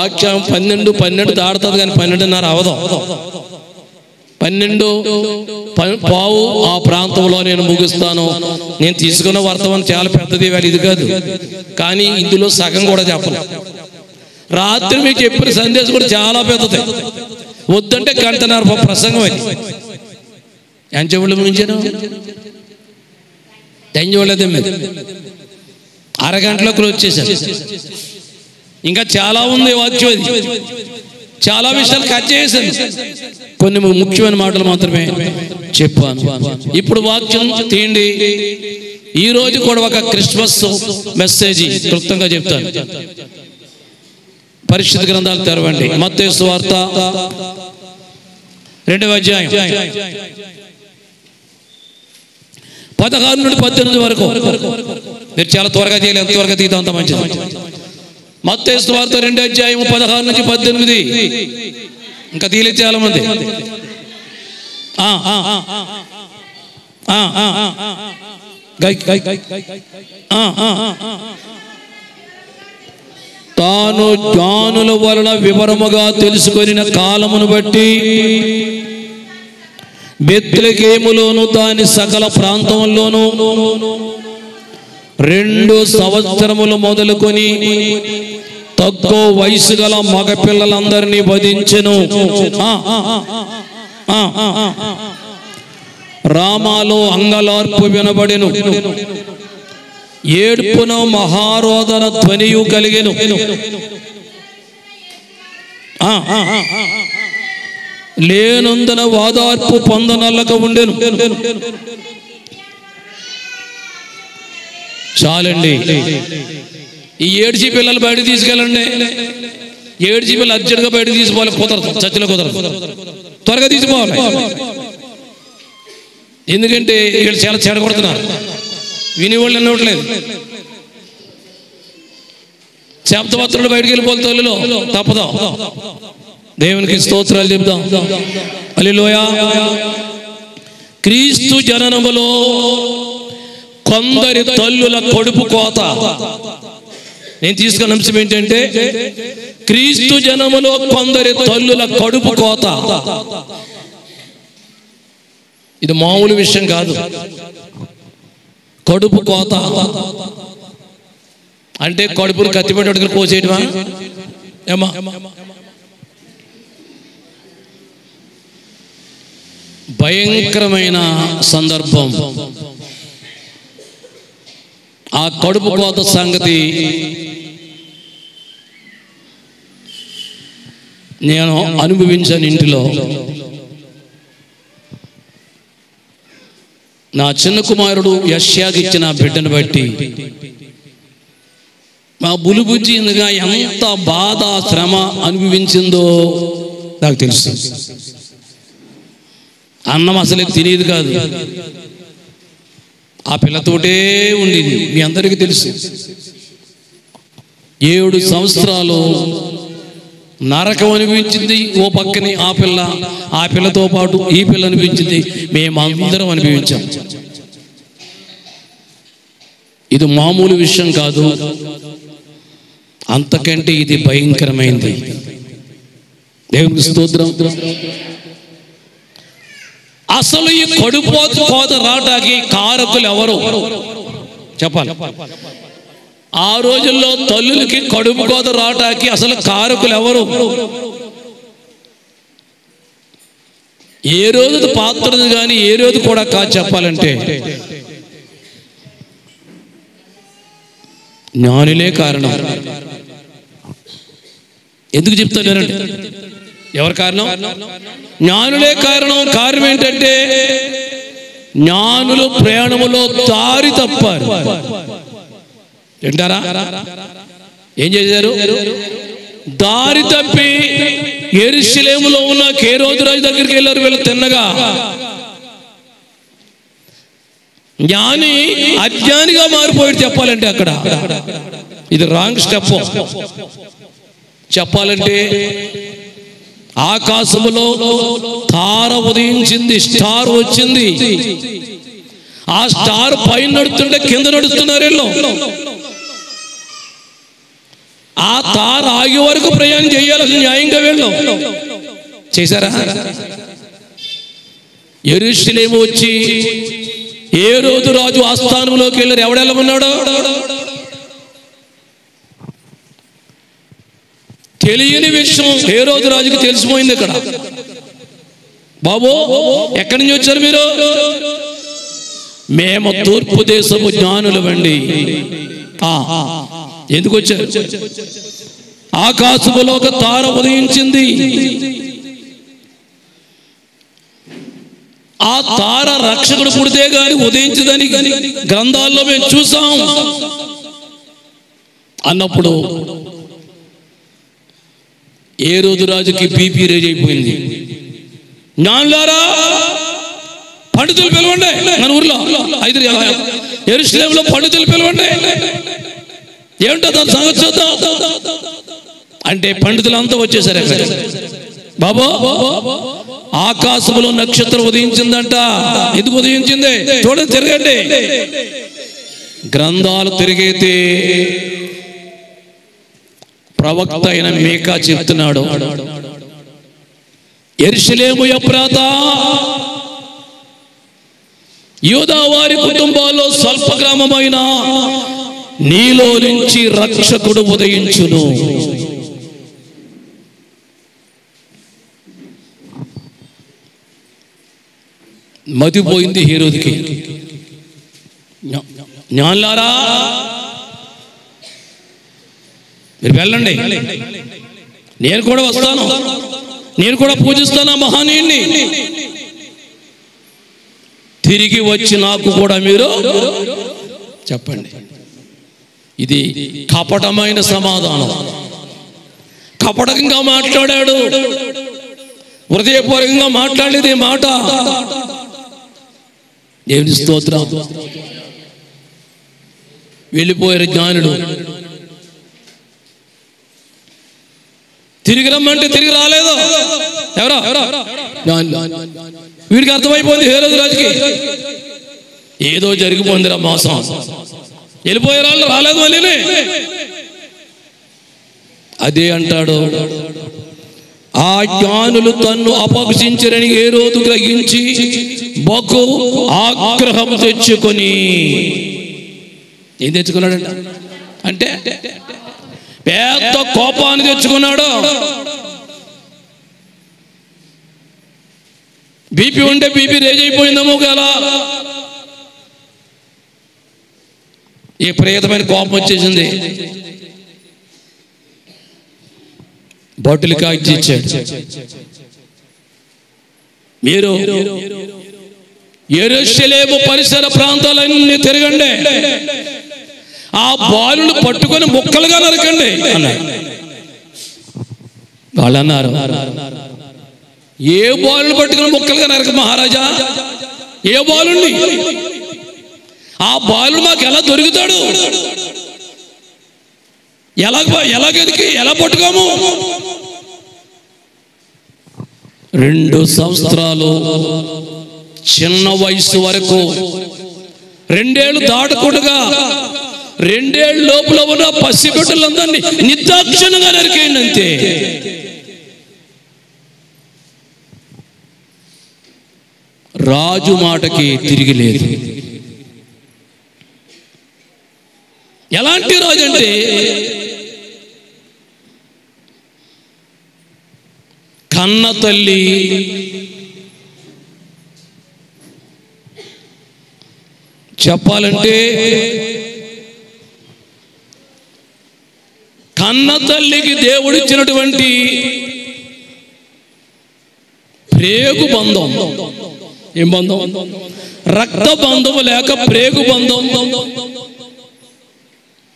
వాక్యం 12 దాడుతుంది కానీ 12:30 అవదు. 12:15 ఆ ప్రాంతంలో నేను ముగిస్తాను. నేను తీసుకున్న వర్తమానం చాలా పెద్దది, వేళ ఇది కాదు, కానీ ఇందులో సగం కూడా చెప్పను. రాత్రి మీకు చెప్పిన సందేశం కూడా చాలా పెద్దది. వద్దంటే 1:30 ప్రసంగం అది. ఎంత చెవులు ముగించాను, టైం చూడలేదు, అరగంటలో క్లోజ్ చేశాను. ఇంకా చాలా ఉంది వాక్యం, అది చాలా విషయాలు కట్ చేశాను, కొన్ని ముఖ్యమైన మాటలు మాత్రమే చెప్పాను. ఇప్పుడు వాక్యం తీయండి. ఈ రోజు కూడా ఒక క్రిస్మస్ మెసేజ్ క్లుప్తంగా చెప్తాను. పరిశుద్ధ గ్రంథాలు తెరవండి. మత్తయి సువార్త 2వ అధ్యాయం 16 నుండి 18 వరకు. మీరు చాలా త్వరగా చేయాలి, ఎంత త్వరగా తీద్దాం అంత మంచిది. మత్తయి సువార్త 2వ అధ్యాయం 16 నుంచి 18. ఇంకా తీయలేదు చాలా మంది. తాను జ్ఞానుల వలన వివరముగా తెలుసుకొనిన కాలమును బట్టి బెత్లెహేములోను దాని సకల ప్రాంతంలోను 2 సంవత్సరములు మొదలుకొని తక్కువ వయసు గల మగపిల్లలందరినీ వధించెను. రామాలో అంగలార్పు వినబడెను, ఏడ్పున మహారోదన ధ్వనియు కలిగెను. లేనందున వాదార్పు పొందనల్లక ఉండెను. చాలండి. ఈ ఏడ్చి పిల్లలు బయటకు తీసుకెళ్ళండి. ఏడ్చి పిల్లలు అర్జెంట్గా బయటకు తీసుకోవాలి. కుదరదు, చర్చలో కుదరదు, త్వరగా తీసుకోవాలి. ఎందుకంటే వీళ్ళు చాలా చెడగొడుతున్నారు, వినేవాళ్ళు అన్నట్లేదు. శబ్దపత్రులు బయటికి వెళ్ళిపోతే తల్లిలో తప్పదా. దేవునికి స్తోత్రాలు చెప్దాం. హల్లెలూయా. క్రీస్తు జననములో కొందరి తల్లుల కడుపు కోత. నేను తీసుకున్న అంశం ఏంటంటే క్రీస్తు జనములో కొందరి తల్లుల కడుపు కోత. ఇది మామూలు విషయం కాదు. కడుపు కోత అంటే కడుపును కత్తిపెట్టి కోసేయటమా ఏమా? భయంకరమైన సందర్భం. ఆ కడుపు కోత సంగతి నేను అనుభవించాను ఇంటిలో. నా చిన్న కుమారుడు యష్యాకి ఇచ్చిన బిడ్డను బట్టి మా బులుబుజ్జిగా ఎంత బాధ శ్రమ అనుభవించిందో నాకు తెలుసు. అన్నం అసలే తినేది కాదు, ఆ పిల్లతోటే ఉండేది. మీ అందరికీ తెలుసు. 7 సంవత్సరాలు నరకం అనిపించింది ఓ పక్కనే. ఆ పిల్లతో పాటు ఈ పిల్ల అనిపించింది. మేమందరం అనుభవించాం. ఇది మామూలు విషయం కాదు, అంతకంటే ఇది భయంకరమైంది. దేవునికి స్తోత్రం. అసలు ఈ కడుపు కోత రావడానికి కారకులు ఎవరు చెప్పాలి? ఆ రోజుల్లో తల్లులకి కడుపు కోత రావడానికి అసలు కారకులు ఎవరు? ఏ రోజు పాత్రది కానీ ఏ రోజు కూడా కాదు. చెప్పాలంటే జ్ఞానులే కారణం. ఎందుకు చెప్తానండి? ఎవరు కారణం? జ్ఞానులే కారణం. కారణం ఏంటంటే జ్ఞానులు ప్రయాణములో దారి తప్పారు. వింటారా? ఏం చేశారు? దారి తప్పి యెరూషలేములో ఉన్న హేరోదు రాజు దగ్గరికి వెళ్ళారు. వీళ్ళు తిన్నగా జ్ఞాని అజ్ఞానిగా మారిపోయాడు. చెప్పాలంటే అక్కడ ఇది రాంగ్ స్టెప్. చెప్పాలంటే ఆకాశములో తార ఉదయించింది, స్టార్ వచ్చింది. ఆ స్టార్ పైన నడుస్తుంటే కింద నడుస్తున్నారు వీళ్ళు. ఆ తార ఆగే వరకు ప్రయాణం చేయాల్సిన న్యాయంగా వెళ్ళాం. చేశారా? యెరూషలేము వచ్చి ఏ రోజు రాజు ఆస్థానంలోకి వెళ్ళారు? ఎవడెళ్ళమన్నాడు? తెలియని విషయం ఏ రోజు రాజుకి తెలిసిపోయింది. ఇక్కడ బాబు ఎక్కడి నుంచి వచ్చారు మీరు? మేము తూర్పు దేశము జ్ఞానులమండి. ఎందుకు వచ్చారు? ఆకాశములో ఒక తార ఉదయించింది. ఆ తార రక్షకుడు పుడితే గాని ఉదయించదని గ్రంథాల్లో మేము చూసాం అన్నప్పుడు ఏ రోజు రాజుకి బీపీ రేజ్ అయిపోయింది. జ్ఞానులారా, పండితులు పిలవండి. మన ఊర్లో యెరూషలేములో పండితులు పిలవండి. ఏమిటో దాని సంగతి చూద్దాం అంటే పండితులంతా వచ్చేసారు. ఎక్కడ బాబా? ఆకాశంలో నక్షత్రం ఉదయించిందంట. ఎందుకు ఉదయించింది? చూడండి, తిరగండి. గ్రంథాలు తిరిగైతే ప్రవక్త అయిన మీకా చెప్తున్నాడు, యెరూషలేము ఎఫ్రాత, యూదా వారి కుటుంబాల్లో స్వల్ప గ్రామమైన నీలో నుంచి రక్షకుడు ఉదయించును. మతిపోయింది హేరోదుకి. జ్ఞానులారా మీరు వెళ్ళండి, నేను కూడా వస్తాను, నేను కూడా పూజిస్తాను ఆ మహానీయుణ్ణి. తిరిగి వచ్చి నాకు కూడా మీరు చెప్పండి. ఇది కపటమైన సమాధానం. కపటంగా మాట్లాడాడు, హృదయపూర్వకంగా మాట్లాడేది మాట. దేవుని స్తోత్రం. వెళ్ళిపోయారు జ్ఞానుడు. తిరిగి రమ్మంటే తిరిగి రాలేదు. ఎవరా? వీడికి అర్థమైపోయింది హేరోదు రాజుకి ఏదో జరిగిపోయిందిరా మోసం. వెళ్ళిపోయే వాళ్ళు రాలేదు మళ్ళీ. అదే అంటాడు, ఆ జ్ఞానులు తన్ను అపహసించరని హేరోదు గ్రహించి బహు ఆగ్రహం తెచ్చుకొని, ఏం తెచ్చుకున్నాడంట అంటే పెద్ద కోపాన్ని తెచ్చుకున్నాడు. బీపీ ఉంటే బీపీ రేజ్ అయిపోయిందేమో కదా, ఈ ప్రేతమైన కోపం వచ్చేసింది. బాటిల్ కాచి ఇచ్చాడు. మీరు యెరూషలేము పరిసర ప్రాంతాలన్నీ తిరగండి, ఆ బాలును పట్టుకొని ముక్కలుగా నరకండి అన్నాడు. వాళ్ళు అన్నారు, ఏ బాలును పట్టుకొని ముక్కలుగా నరక మహారాజా? ఏ బాలుని? ఆ బాలుడు మాకు ఎలా దొరుకుతాడు? ఎలాగెదికి ఎలా పట్టుకోము? 2 సంవత్సరాలు చిన్న వయసు వరకు, 2 ఏళ్ళు దాటకుండా 2 ఏళ్ళ లోపల ఉన్న పసిబిడ్డలందరినీ నిర్దాక్షిణ్యంగా నరికేయండి అంతే. రాజు మాటకి తిరిగి లేదు. ఎలాంటి రాజు అంటే కన్న తల్లి చెప్పాలంటే కన్న తల్లికి దేవుడిచ్చినటువంటి ప్రేగు బంధం. ఏం బంధం? రక్త బంధం లేక ప్రేగు బంధం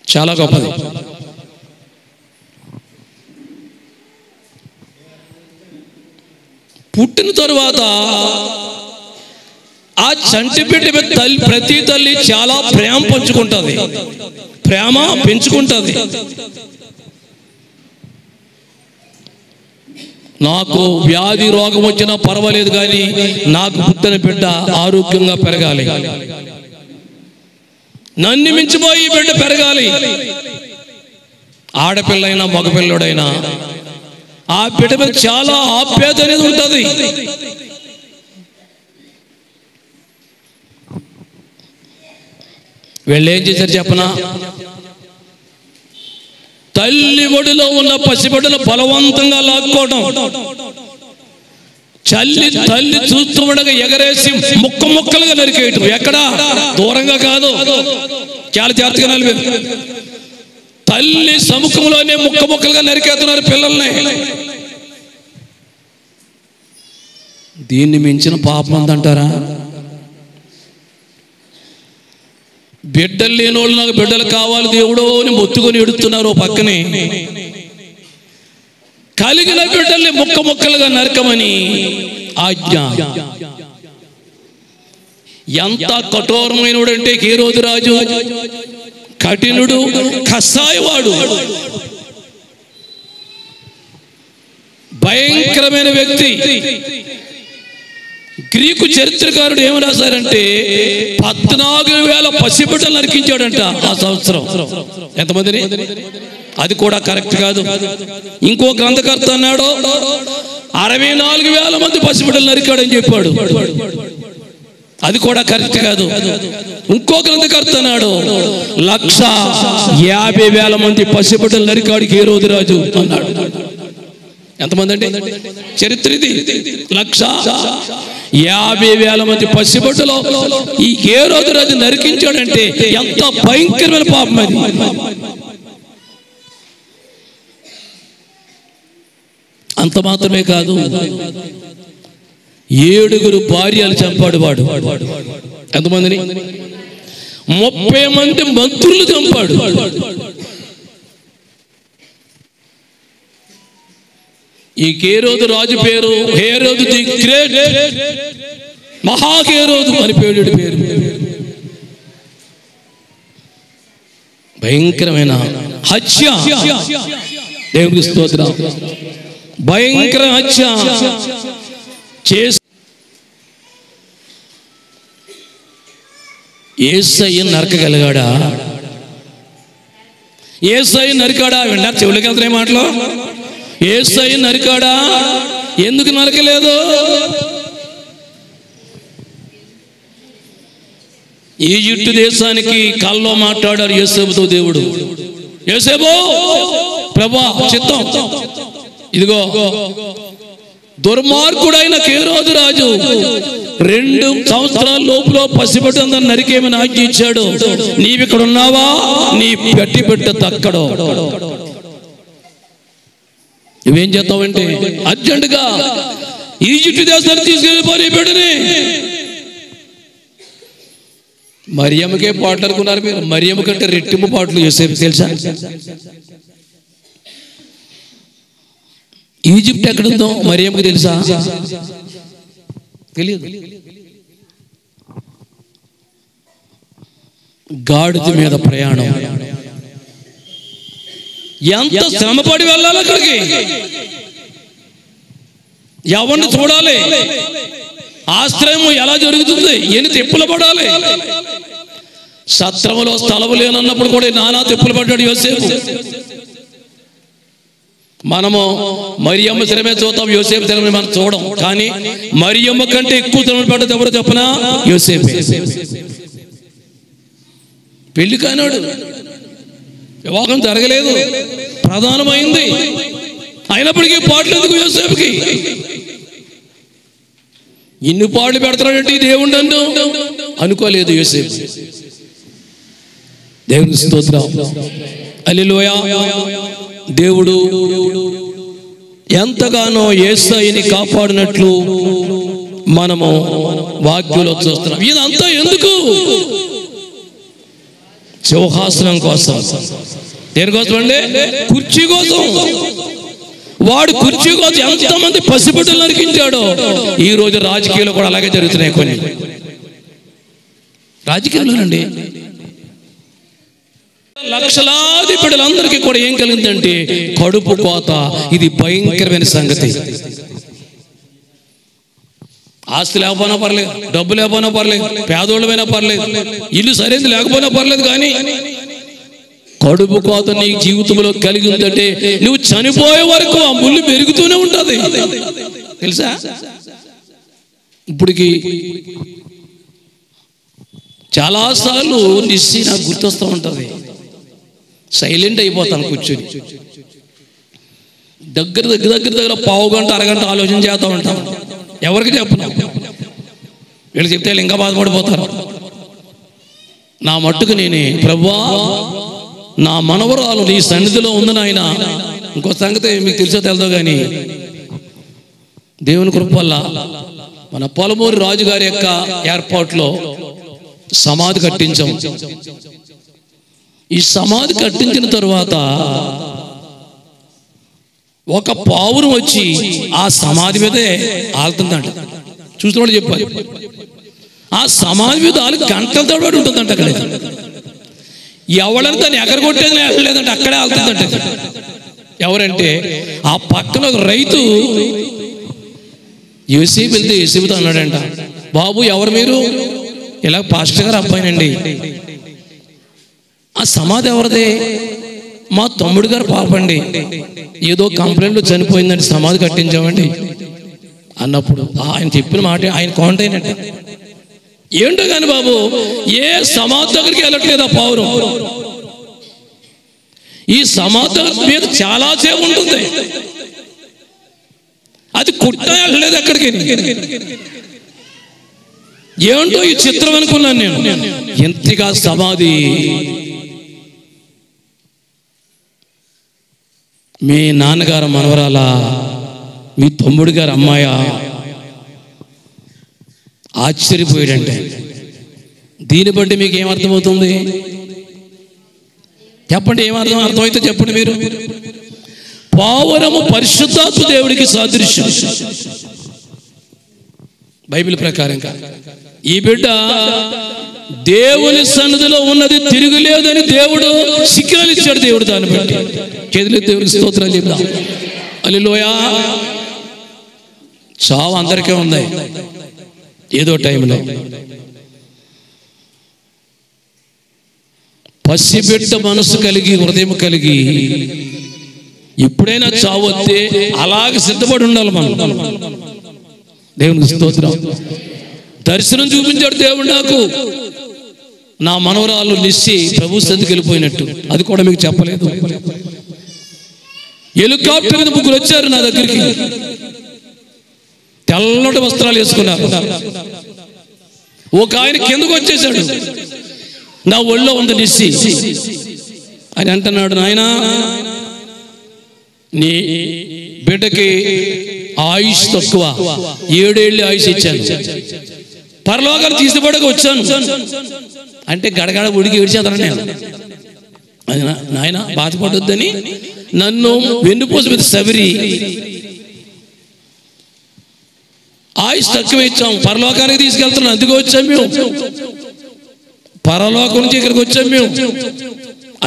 చాలా గొప్పది. పుట్టిన తరువాత ఆ చంటి బిడ్డ ప్రతి తల్లి చాలా ప్రేమ పంచుకుంటుంది, ప్రేమ పెంచుకుంటుంది. నాకు వ్యాధి రోగం వచ్చినా పర్వాలేదు కానీ నాకు పుట్టిన బిడ్డ ఆరోగ్యంగా పెరగాలి, నన్ను మించిపోయి బిడ్డ పెరగాలి ఆడపిల్లైనా మగపిల్లడైనా ఆ బిడ్డ మీద చాలా ఆప్యాయత అనేది ఉంటుంది. వీళ్ళు ఏం చేశారు చెప్పనా? తల్లి ఒడిలో ఉన్న పసిబిడ్డను బలవంతంగా లాక్కోవడం, తల్లి చూస్తూ ఉండగా ఎగరేసి ముక్కలుగా నరికేయటం. ఎక్కడా? దూరంగా కాదు, చాలా జాగ్రత్తగా నలిపేది. తల్లి సముఖంలోనే ముక్కలుగా నరికేస్తున్నారు పిల్లల్ని. దీన్ని మించిన పాపం అంటారా? బిడ్డలు లేని వాళ్ళు నాకు బిడ్డలు కావాలి దేవుడో అని మొత్తుకొని ఎడుతున్నారు. పక్కనే కలిగిన బిడ్డల్ని ముక్కలుగా నరకమని ఆజ్ఞ. ఎంత కఠోరమైనడంటే హేరోదు రాజు, కఠినుడు, కసాయవాడు, భయంకరమైన వ్యక్తి. గ్రీకు చరిత్రకారుడు ఏమి రాశారంటే 14,000 పసిబిడ్డలు నరికించాడంట ఆ సంవత్సరం. ఎంతమందిని? అది కూడా కరెక్ట్ కాదు. ఇంకో గ్రంథకర్త అన్నాడు 64,000 మంది పసిబిడ్డలు నరికాడని చెప్పాడు. అది కూడా కరెక్ట్ కాదు. ఇంకో గ్రంథకర్త అన్నాడు 150,000 మంది పసిబిడ్డలు నరికాడు హేరోదు రాజు అన్నాడు. ఎంతమంది అంటే చరిత్ర ఇది? 150,000 మంది పసిబిడ్డలు ఈ హేరోదు రాజు నరికించాడంటే ఎంత భయంకరమైన పాపం అది. అంత మాత్రమే కాదు, 7 భార్యలు చంపాడు వాడు. ఎంతమందిని? 30 మంది మంత్రులు చంపాడు. ఈ హేరోదు రాజు పేరు హేరోదు ది గ్రేట్, మహాహేరోదు అని పేరు. భయంకరమైన హత్య. దేవునికి స్తోత్రం. భయంకర హత్య చేసి యేసయ్యను నరకగలిగాడా? యేసయ్యను నరికాడా? విన్నారు చెవులకి వెళ్తున్నాయి మాటలు. యేసయ్యను నరికాడా? ఎందుకు నరకలేదు? ఈజిప్టు దేశానికి కల్లో మాట్లాడారు యోసేపుతో దేవుడు. యోసేపు, ప్రభువా చిత్తం, ఇదిగో దుర్మార్గుడైన హేరోదు రాజు 2 సంవత్సరాల లోపల పసిబిడ్డను నరికేమని ఆజ్ఞ ఇచ్చాడు. నీవిక్కడ ఉన్నావా? నీ పెట్టి బిడ్డ తక్కడో. నువ్వేం చేస్తావంటే అర్జెంటుగా ఈజిప్టు దేశాన్ని తీసుకెళ్ళిపోయి బిడ్డని. మరియమ్మకే పాటలు అనుకున్నారు మీరు. మరియమ్మ కంటే రెట్టింపు పాటలు యోసేపు తెలుసా? ఈజిప్ట్ ఎక్కడుందో మరియమ్మకి తెలుసా? తెలియదు. గాడిద మీద ప్రయాణం. ఎంత శ్రమపడి వెళ్ళాలి అక్కడికి. ఎవరిని చూడాలి, ఆశ్రయం ఎలా జరుగుతుంది, ఎన్ని తిప్పులు పడాలి. సత్రములో స్థలము లేనన్నప్పుడు కూడా నానా తిప్పులు పడ్డాడు యోసేపు. మనము మరియమ్మ శ్రమే చూద్దాం, యోసేపు శ్రమే మనం చూడం. కానీ మరియమ్మ కంటే ఎక్కువ శ్రమ పడ్డది ఎవరు చెప్పనా? యోసేపు. పెళ్లి కానాడు, వివాహం జరగలేదు, ప్రధానమైంది. అయినప్పటికీ పాటలు ఎందుకు యోసేపుకి? ఇన్ని పాటలు పెడతాడంటే దేవుడు అనుకోలేదు యోసేపు. దేవుని స్తోత్రం. హల్లెలూయా. దేవుడు ఎంతగానో యేసయ్యని కాపాడినట్లు మనము వాక్యంలో చూస్తున్నాం. ఇదంతా ఎందుకు? సింహాసనం కోసం. దేనికోసం అండి? కుర్చీ కోసం. వాడు కుర్చీ కోసం ఎంతమంది పసిబిడ్డలు నరికించాడో. ఈ రోజు రాజకీయాలు కూడా అలాగే జరుగుతున్నాయి. కొన్ని రాజకీయాలండి లక్షలాది బిడ్డలందరికీ కూడా ఏం కలిగిందంటే కడుపు కోత. ఇది భయంకరమైన సంగతి. ఆస్తి లేకపోయినా పర్లేదు, డబ్బు లేకపోయినా పర్లేదు, పేదోళ్ళమైనా పర్లేదు, ఇల్లు సరైనది లేకపోయినా పర్లేదు, కానీ కడుపు కోత నీ జీవితంలో కలిగి ఉందంటే నువ్వు చనిపోయే వరకు ఆ ముళ్ళు పెరుగుతూనే ఉంటుంది, తెలుసా? ఇప్పటికి చాలాసార్లు నిస్సి నాకు గుర్తొస్తూ ఉంటుంది. సైలెంట్ అయిపోతాను కూర్చొని. దగ్గర పావు గంట అరగంట ఆలోచన చేస్తూ ఉంటాను. ఎవరికి చెప్పను, వీళ్ళు చెప్తే ఇంకా బాధపడిపోతారు. నా మట్టుకు నేనే, ప్రభువా నా మనవరాలు నీ సన్నిధిలో ఉంది నాయన. ఇంకో సంగతి మీకు తెలుసో తెలదో కానీ దేవుని కృప వల్ల మన పొలమూరి రాజుగారి యొక్క ఏర్పాట్లో సమాధి కట్టించాం. ఈ సమాధి కట్టించిన తరువాత ఒక పావురం వచ్చి ఆ సమాధి మీదే ఆలుతుందంట. చూసినవాడు చెప్పాలి. ఆ సమాధి మీద గంటల తడబడి ఉంటుందంట. అక్కడ ఎవరైనా దాన్ని ఎగరగొట్టేది లేదంటే అక్కడే ఆలుతుందంట. ఎవరంటే ఆ పక్కన ఒక రైతు యేసేపు వెళ్తే యేసేపుతో అన్నాడంట, బాబు ఎవరు మీరు? ఇలా పాస్టర్ గారు అబ్బాయినండి. ఆ సమాధి ఎవరిదే? మా తమ్ముడు గారు పాపండి, ఏదో కంప్లైంట్లో చనిపోయిందండి, సమాధి కట్టించామండి అన్నప్పుడు ఆయన చెప్పిన మాట ఆయన కాంటైనట్టు ఏంటో కానీ బాబు, ఏ సమాధి దగ్గరికి వెళ్ళట్లేదు ఆ పావురం. ఈ సమాధి మీద చాలా సేపు ఉంటుంది, అది కుట్ట వెళ్ళలేదు ఎక్కడికి. ఏంటో ఈ చిత్రం అనుకున్నాను నేను. ఎంతగా సమాధి మీ నాన్నగారు మనవరాల, మీ తమ్ముడు గారు అమ్మాయ ఆశ్చర్యపోయాడంటే దీన్ని బట్టి మీకు ఏమర్థమవుతుంది చెప్పండి? అర్థమైతే చెప్పండి మీరు. పావురము పరిశుద్ధాత్మ దేవుడికి సాదృశ్యం బైబిల్ ప్రకారంగా. ఈ బిడ్డ దేవుని సన్నిధిలో ఉన్నది తిరుగులేదని దేవుడు సిగ్నల్ ఇచ్చాడు. దేవుడు దాన్ని బట్టి చేతులు దేవుడికి స్తోత్రాలు చెప్దాం. హల్లెలూయా. చావు అందరికీ ఉంది ఏదో టైంలో. పసిబిడ్డ మనసు కలిగి హృదయం కలిగి ఎప్పుడైనా చావు వస్తే అలాగే సిద్ధపడి ఉండాలి మనం. దేవునికి స్తోత్రం. దర్శనం చూపించాడు దేవుడు నాకు. నా మనవరాలు నిస్సి ప్రభు సన్నిధికి వెళ్ళిపోయినట్టు, అది కూడా మీకు చెప్పలేదు. హెలికాప్టర్ మీద ముగ్గురు వచ్చారు నా దగ్గరికి, తెల్లటి వస్త్రాలు వేసుకున్నారు. ఒక ఆయన కిందకు వచ్చేసాడు, నా ఒళ్ళో ఉంది నిస్సి అని అంటున్నాడు, నాయనా నీ బిడ్డకి ఆయుష్ తక్కువ, 7 ఏళ్ళు ఆయుష్ ఇచ్చాను, పరలోకాలు తీసుకుపడక వచ్చాను అంటే గడగడ ఉడికి ఏడ్చేదను నేను. అది నాయన బాధపడొద్దని నన్ను వెన్నుపూస మీద సవిరి ఆయుష్ తక్కువ ఇచ్చాం, పరలోకానికి తీసుకెళ్తున్నాం, అందుకు వచ్చాం మేము, పరలోకం నుంచి ఇక్కడికి వచ్చాం మేము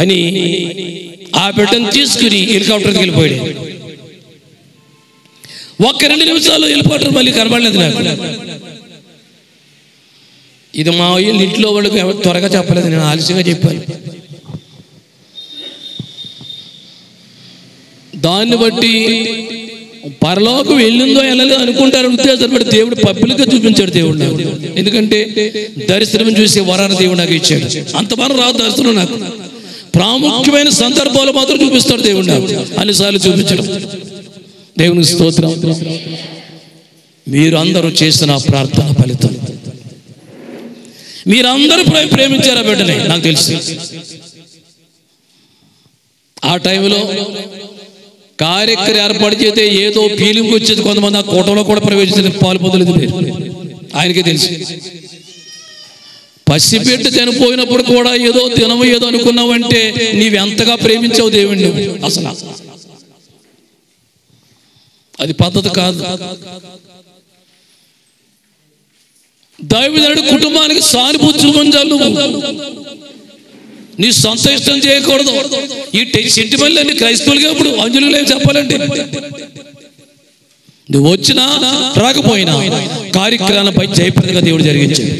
అని ఆ బిడ్డను తీసుకుని హెలికాప్టర్కి వెళ్ళిపోయాడు. 1-2 నిమిషాలు హెలికాప్టర్ మళ్ళీ కనబడలేదు నాకు. ఇది మా ఇంట్లో వాళ్ళకి త్వరగా చెప్పలేదు, నేను ఆలస్యంగా చెప్పాను. దాన్ని బట్టి పరలోకం వెళ్ళిందో వెళ్ళలేదు అనుకుంటారు ఉద్దేశం. బట్టి దేవుడు పబ్లిక్గా చూపించాడు దేవుడు నాకు. ఎందుకంటే దర్శనం చూసి వరాన్ని దేవుడు నాకు ఇచ్చాడు. అంత వరం రాదు దర్శనం నాకు, ప్రాముఖ్యమైన సందర్భాలు మాత్రం చూపిస్తాడు దేవుడు నాకు, అన్నిసార్లు చూపించడం. దేవునికి స్తోత్రం. మీరు అందరూ చేసిన ప్రార్థన ఫలితం. మీరందరూ ప్రేమించారా బిడ్డని నాకు తెలుసు. ఆ టైంలో కార్యక్రమం ఏర్పాటు చేస్తే ఏదో ఫీలింగ్ వచ్చేది. కొంతమంది ఆ కూటంలో కూడా ప్రవేశించిన పాలు పొందలేదు, ఆయనకే తెలుసు. పసిబిడ్డ చనిపోయినప్పుడు కూడా ఏదో తినము ఏదో అనుకున్నావంటే నీవెంతగా ప్రేమించావు దేవుణ్ణి. అసలు అది పద్ధతి కాదు. దైవజనుడు కుటుంబానికి సానుభూతి చూపించాలి. నీ సొంత ఇష్టం చేయకూడదు. ఈ సెంటిమెంట్ అన్ని క్రైస్తవులుగా ఇప్పుడు అంజులు లేవు చెప్పాలండి. నువ్వు వచ్చినా రాకపోయినా కార్యక్రమాలపై జయప్రదంగా దేవుడు జరిగించాడు.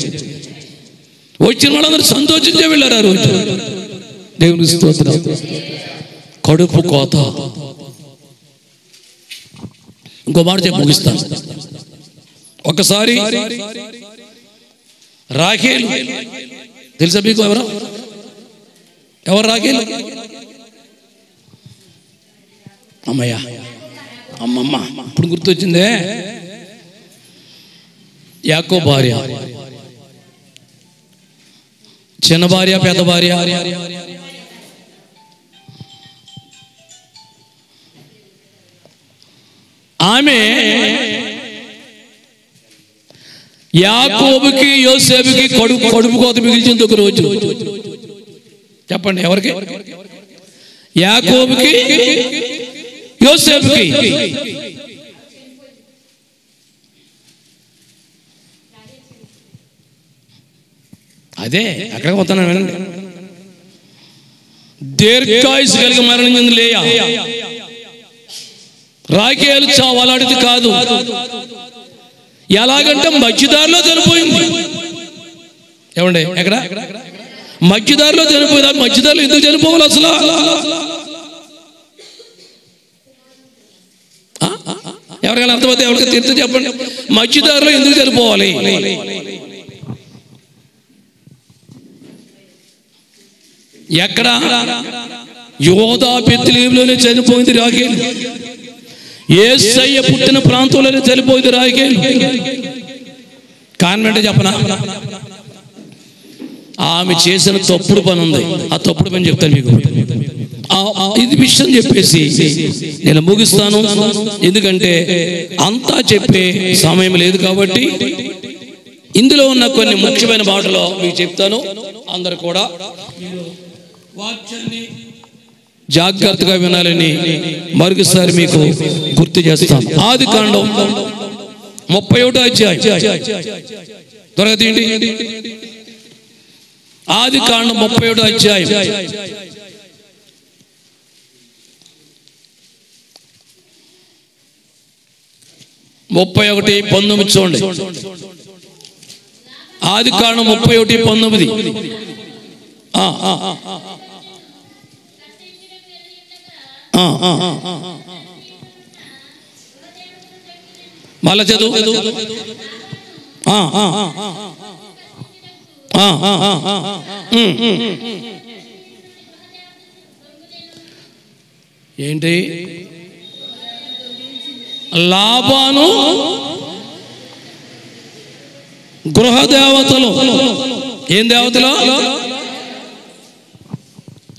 వచ్చిన వాళ్ళందరూ సంతోషించే వెళ్ళారు ఆ రోజు. దేవుని స్తోత్రం. కడుపు కోత. ఇంకో మాట చెప్పి ముగిస్తాను. ఒకసారి రాహేలు తెలుసా మీకు? ఎవరు రాహేలు? అమ్మయ్య, అమ్మమ్మ ఇప్పుడు గుర్తొచ్చిందే. యాకోబు భార్య, చిన్న భార్య, పెద్ద భార్య. ఆమె యాకోబుకి యోసేపుకి కడుపు కోత మిగిల్చింది ఒక రోజు. చెప్పండి ఎవరికి? యాకోబుకి యోసేపుకి. అదే అక్కడ పోతాను వినండి. దీర్ఘాయుసు కలిగి మరణించింది లేయా. రాహేలు చావలాడిది కాదు. ఎలాగంటే మధ్యదారిలో చనిపోయింది. ఏమండి? ఎక్కడ? మధ్యదారిలో చనిపోయింది. మధ్యదారిలో ఎందుకు చనిపోవాలి అసలు? ఎవరికైనా అర్థమైతే ఎవరికి తీర్చు చెప్పండి. మధ్యదారిలో ఎందుకు చనిపోవాలి? ఎక్కడ? యోధా బెత్లెహేములోనే చనిపోయింది రాహేలు. యేసయ్య పుట్టిన ప్రాంతంలోనే చనిపోయింది రాహేలు. కారణం ఏంటో చెప్పనా? ఆమె చేసిన తప్పుడు పని ఉంది. ఆ తప్పుడు పని చెప్తాను మీకు. ఇది విషయం చెప్పేసి నేను ముగిస్తాను. ఎందుకంటే అంతా చెప్పే సమయం లేదు కాబట్టి ఇందులో ఉన్న కొన్ని ముఖ్యమైన మాటలు మీకు చెప్తాను. అందరు కూడా వాక్యాన్ని జాగ్రత్తగా వినాలని మరొకసారి మీకు గుర్తు చేస్తాను. ఆదికాండం 31వ అధ్యాయం. త్వరగా తీయండి. ఆదికాండం 31వ అధ్యాయం. 31:19 చూడండి. ఆదికాండం 31:19. మళ్ళా చదువు. ఏంటి? లాబాను గృహ దేవతలు. ఏం దేవతలు?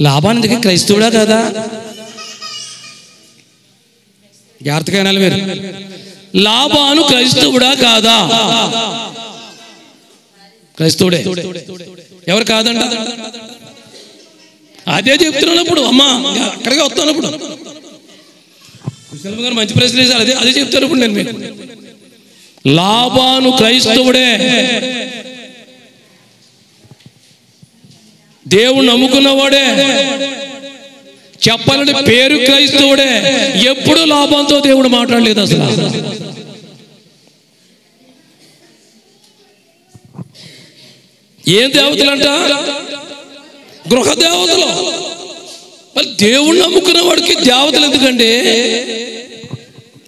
లాబానికి క్రైస్తవుడా కదా? జాగ్రత్తగా వినాలి మీరు. లాబాను క్రైస్తవుడా కాదా? క్రైస్తవుడే. ఎవరు కాదంట? అదే చెప్తున్నప్పుడు అమ్మా అక్కడికే వస్తున్నప్పుడు గారు మంచి ప్రశ్న వేశారు. అదే చెప్తాను ఇప్పుడు నేను మీకు. లాబాను క్రైస్తవుడే. దేవుడు నమ్ముకున్నవాడే. చెప్పాలంటే పేరు క్రైస్తవుడే. ఎప్పుడు లాభంతో దేవుడు మాట్లాడలేదు అసలు. ఏం దేవతలంట? గృహ దేవతలు. మరి దేవుడు నమ్ముకున్న వాడికి దేవతలు ఎందుకండి?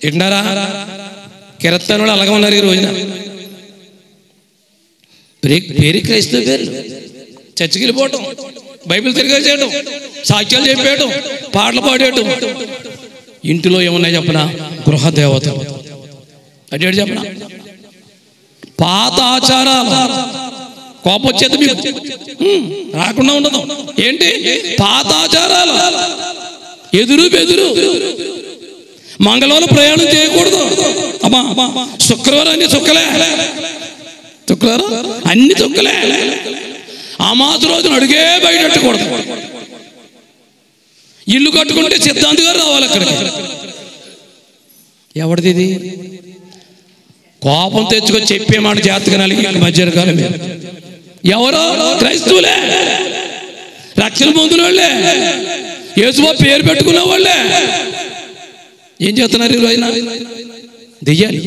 వింటారా? కిరత్తాను అలాగే ఉన్నారు ఈ రోజున. పేరు క్రైస్తవ పేరు. చర్చికి వెళ్ళిపోవటం, బైబిల్ తిరిగేసేయటం, సాక్ష్యాలు చెప్పేయటం, పాటలు పాడేయటం. ఇంటిలో ఏమన్నాయి చెప్పనా? గృహ దేవతలు. అంటే చెప్పనా? పాత ఆచారాలు. కోపం వచ్చేది మీకు రాకుండా ఉండదు. ఏంటి? పాత ఆచారాలు. ఎదురు బెదురు. మంగళవారం ప్రయాణం చేయకూడదు. అమ్మా శుక్రవారం అన్ని చుక్కలే. శుక్రవారం అన్ని చుక్కలే. అమాస రోజున అడుగే బయటెట్టకూడదు. ఇల్లు కట్టుకుంటే సిద్ధాంతి గారు రావాలి అక్కడికి. ఎవరిది ఇది? కోపం తెచ్చుకొని చెప్పే మాట జాగ్రత్తగా నలిగి మధ్యకాలం. ఎవరో క్రైస్తవులే. రక్షణ పొందిన వాళ్ళే. యేసుబాబు పేరు పెట్టుకున్న వాళ్ళే. ఏం చేస్తున్నారు ఈ రోజున? దెయ్యాలు,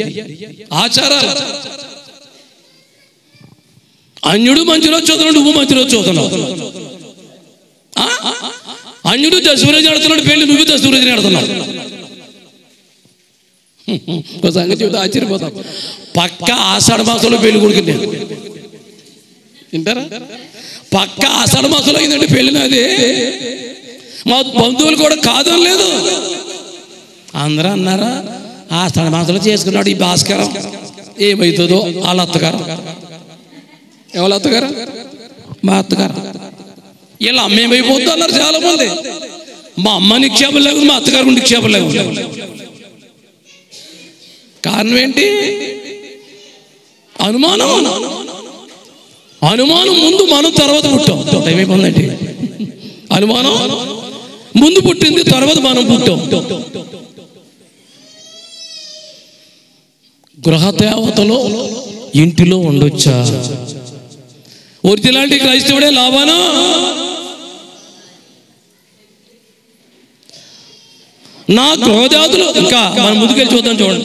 ఆచారాలు. అన్యుడు మంచి రోజు చూస్తున్నాడు, నువ్వు మంచి రోజు చూస్తున్నావు. అన్యుడు దశూరజ ఆడుతున్నాడు పెళ్లి, నువ్వు దశూరజని ఆడుతున్నావు. ఒక సంగతి చెబుతా ఆశ్చర్యపోతాం. పక్క ఆషాఢ మాసంలో పెళ్లి కొడుకుని వింటారా? పక్క ఆషాఢ మాసంలో అయిందండి పెళ్ళినది. మా బంధువులు కూడా కాదని లేదు, అందరూ అన్నారా ఆషాఢ మాసంలో చేసుకున్నాడు ఈ భాస్కరం, ఏమవుతుందో వాళ్ళ అత్తగారు. ఎవరు అత్తగారు? మా అత్తగారు. వీళ్ళ అమ్మ ఏమైపోద్దు అన్నారు చాలా మంది. మా అమ్మ నిక్షేపం లేకుండా మా అత్తగారు నిక్షేపం లేకుండా. కారణం ఏంటి? అనుమానం. అనుమానం ముందు మనం తర్వాత పుట్టాం. ఏమైపోయిందండి? అనుమానం ముందు పుట్టింది, తర్వాత మనం పుట్టాం. గృహదేవతలో ఇంటిలో ఉండొచ్చా? ఒరిజినాలిటీ క్రైస్తవుడే లాభానా? నా గృహదేవతలు ఇంకా మనం ముందుకెళ్ళి చూద్దాం. చూడండి,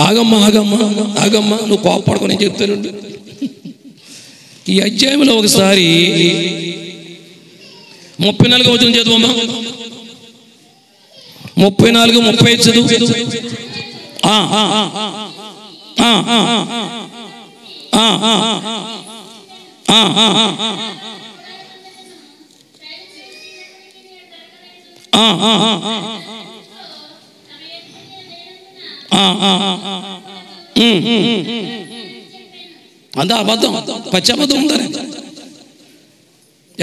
ఆగమ్మ ఆగమ్మ ఆగమ్మ, నువ్వు కోపడుకొని చెప్తాను. ఈ అధ్యాయంలో ఒకసారి 34 వచనం చదువమ్మా. 34, 35 చదువు. అంతా అబద్ధం, పచ్చి అబద్ధం ఉంటారు.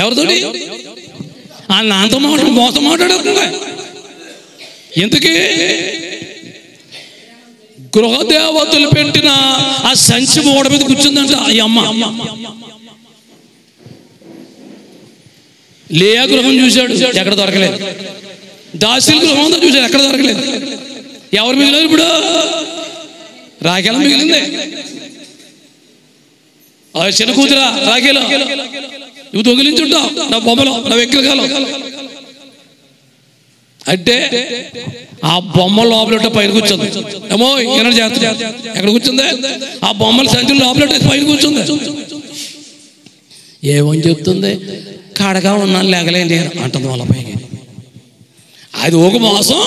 ఎవరితోటి? నాతో మోసం మాట్లాడుతుంది. ఎందుకే? గృహదేవతలు పెట్టిన ఆ సంచి ఓడ మీద కూర్చుందంట ఈ అమ్మ. లేయా గృహం చూశాడు, ఎక్కడ దొరకలేదు. దాసీల గృహం అంతా చూశాడు, ఎక్కడ దొరకలేదు. ఎవరు మిగిలేదు? ఇప్పుడు రాఖేల మిగిలింది. చిన్న కూతురా రాఖేలో నువ్వు దొంగిలించుంటావు నా బొమ్మలో, నా విగ్రహాలు అంటే ఆ బొమ్మ లోపల పైన కూర్చుంది. ఏమో ఏమన్నా చేస్తా, ఎక్కడ కూర్చుంది? ఆ బొమ్మల సంచులు లోపల పైన కూర్చుంది. ఏమని చెప్తుంది? కడగా ఉన్నాను లేగలేండి అంటుంది వాళ్ళ పైకి. అది ఒక మోసం.